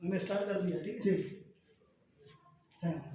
हमने स्टार्ट कर दिया। ठीक है, ठीक, थैंक यू।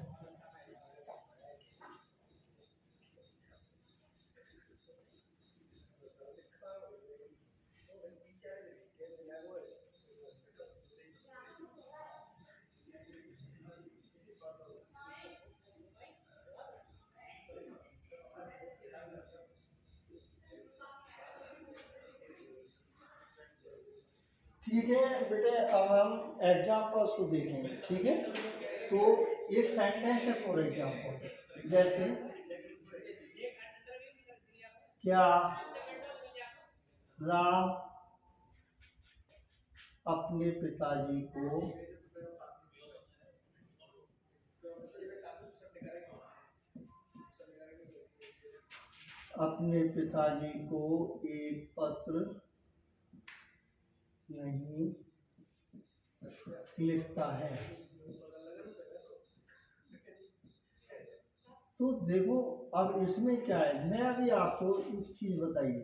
ठीक है बेटे, अब हम एग्जाम्पल्स को देखेंगे। ठीक है, तो एक सेंटेंस है फॉर एग्जाम्पल, जैसे क्या राम अपने पिताजी को एक पत्र नहीं लिखता है। तो देखो, अब इसमें क्या है, मैं अभी आपको एक चीज बताइए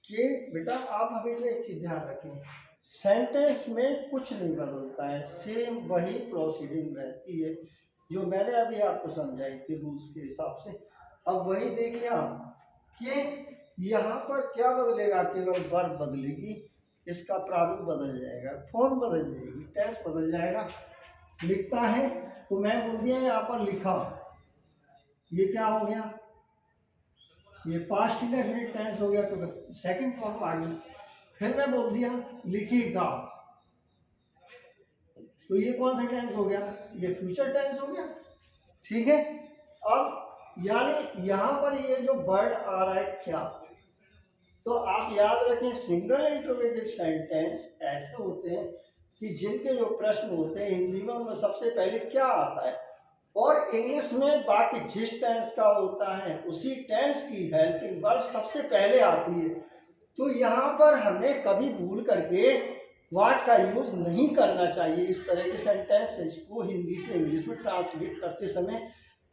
कि बेटा आप हमेशा एक चीज ध्यान रखें, सेंटेंस में कुछ नहीं बदलता है, सेम वही प्रोसीडिंग रहती है जो मैंने अभी आपको समझाई थी रूल्स के हिसाब से। अब वही देखिए आप कि यहाँ पर क्या बदलेगा, केवल वर्ब बदलेगी, इसका प्रारूप बदल जाएगा, फॉर्म बदल जाएगी, टेंस बदल जाएगा। लिखता है तो मैं बोल दिया यहाँ पर लिखा, ये क्या हो गया, ये पास्ट इंडेफिनिट टेंस हो गया, तो सेकंड फॉर्म आ गई। फिर मैं बोल दिया लिखेगा, तो ये कौन सा टेंस हो गया, ये फ्यूचर टेंस हो गया। ठीक है, अब यानी यहां पर ये जो वर्ड आ रहा है क्या, तो आप याद रखें सिंगल इंट्रोगेटिव सेंटेंस ऐसे होते हैं कि जिनके जो प्रश्न होते हैं हिंदी में उनमें सबसे पहले क्या आता है, और इंग्लिश में बाकी जिस टेंस का होता है उसी टेंस की हेल्पिंग वर्ब सबसे पहले आती है। तो यहाँ पर हमें कभी भूल करके वाट का यूज नहीं करना चाहिए इस तरह के सेंटेंसेस को हिंदी से इंग्लिश में ट्रांसलेट करते समय,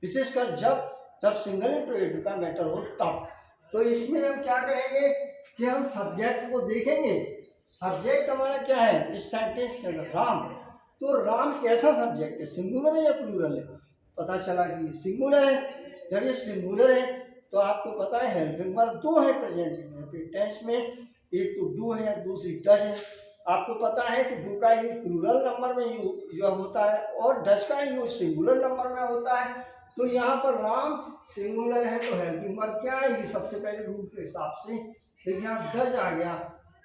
विशेषकर जब जब सिंगल इंट्रोगेटिव का मैटर हो तब। तो इसमें हम क्या करेंगे कि हम सब्जेक्ट को देखेंगे। सब्जेक्ट हमारा क्या है इस सेंटेंस के अंदर, राम। तो राम कैसा सब्जेक्ट है, सिंगुलर है या प्लूरल है, पता चला कि ये सिंगुलर है। जब ये सिंगुलर है तो आपको पता है हेल्पिंग वर्ब दो है प्रेजेंट टेंस में, एक तो डू है, दूसरी डज है। आपको पता है कि डू का यूज प्लूरल नंबर में यूज होता है और डज का यूज सिंगुलर नंबर में होता है। तो यहाँ पर राम सिंगुलर है तो हेल्पिंग वर्ब क्या है, ये सबसे पहले रूल के हिसाब से देखिए आप डज आ गया,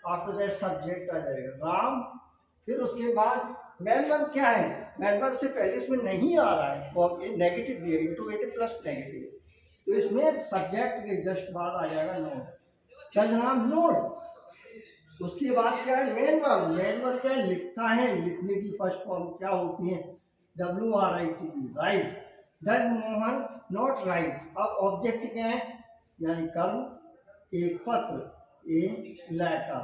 आफ्टर दैट सब्जेक्ट आ जाएगा राम। फिर उसके बाद मेन वर्ब क्या है, मेन वर्ब से पहले इसमें नहीं आ रहा है, तो अब ये नेगेटिव भी है, इंट्रोगेटिव प्लस नेगेटिव, तो इसमें सब्जेक्ट के जस्ट बाद आ जाएगा नोट, डज राम नोट। उसके बाद क्या है मेन वर्ब, मेन वर्ब क्या है लिखता है, लिखने की फर्स्ट फॉर्म क्या होती है, WRITE right. Does Mohan not right. अब ऑब्जेक्ट क्या है यानी कर्म, एक पत्र, ए लेटर।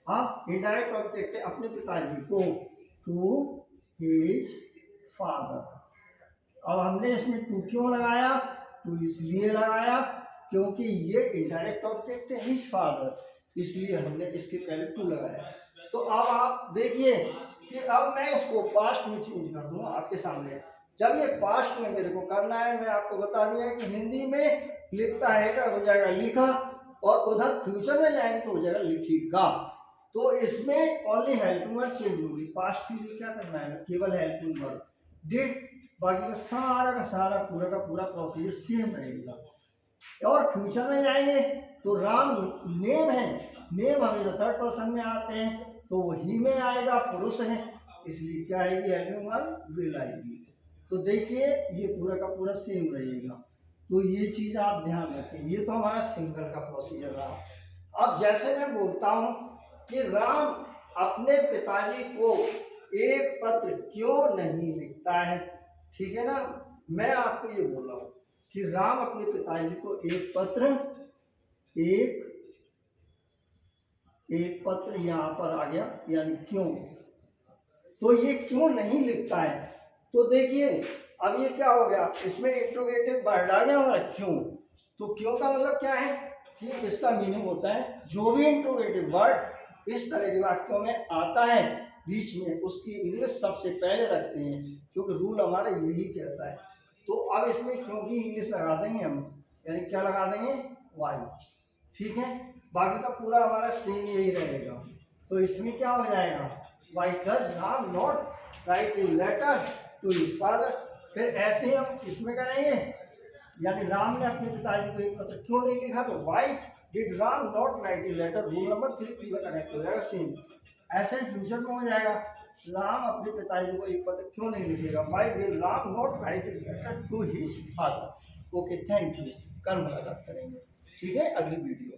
अब इनडायरेक्ट ऑब्जेक्ट है अपने पिताजी को, टू हिज फादर। अब हमने इसमें टू क्यों लगाया, टू इसलिए लगाया क्योंकि ये इनडायरेक्ट ऑब्जेक्ट है हिज फादर, इसलिए हमने इसके पहले टू लगाया। तो अब आप देखिए कि अब मैं इसको पास्ट में चेंज कर दूंगा आपके सामने। जब ये पास्ट में मेरे को करना है, मैं आपको बता दिया कि हिंदी में लिखता है क्या हो जाएगा लिखा, और उधर फ्यूचर में जाएंगे तो हो जाएगा लिखेगा। तो इसमें ओनली हेल्पिंग वर्ब चेंज होगी, पास्ट के लिए क्या करना है केवल हेल्पिंग वर्ब डिड, बाकी का सारा पूरा का पूरा प्रोसीजर सेम रहेगा। और फ्यूचर में जाएंगे तो राम नेम है, नेम हमेशा थर्ड पर्सन में आते हैं तो वो ही में आएगा, पुरुष है, इसलिए क्या आएगी हेल्पिंग वर्ब विल आएगी। तो देखिए ये पूरा का पूरा सेम रहेगा, तो ये चीज आप ध्यान रखें। ये तो हमारा सिंगल का प्रोसीजर रहा। अब जैसे मैं बोलता हूं कि राम अपने पिताजी को एक पत्र क्यों नहीं लिखता है, ठीक है ना, मैं आपको ये बोल रहा हूं कि राम अपने पिताजी को एक पत्र, एक पत्र यहां पर आ गया यानी क्यों, तो ये क्यों नहीं लिखता है। तो देखिए अब ये क्या हो गया, इसमें इंट्रोगेटिव वर्ड आ गया हमारा क्यों। तो क्यों का मतलब क्या है कि इसका मीनिंग होता है जो भी इंट्रोगेटिव वर्ड इस तरह के वाक्यों में आता है बीच में, उसकी इंग्लिश सबसे पहले रखते हैं, क्योंकि रूल हमारा यही कहता है। तो अब इसमें क्योंकि इंग्लिश लगा देंगे हम, यानी क्या लगा देंगे, वाई। ठीक है, बाकी का पूरा हमारा सेम यही रहेगा। तो इसमें क्या हो जाएगा, why does Ram not write a letter to his father. फिर ऐसे ही हम इसमें करेंगे, यानी राम ने अपने पिताजी को एक पत्र क्यों नहीं लिखा, तो why did Ram not write a letter, rule number 3 पूरा कनेक्ट हो जाएगा सेम। ऐसे ही फ्यूचर में हो जाएगा, राम अपने पिताजी को एक पत्र क्यों नहीं लिखेगा, why did Ram not write a letter to his father. Okay, thank you, कल मुलाकात करेंगे। ठीक है, अगली वीडियो।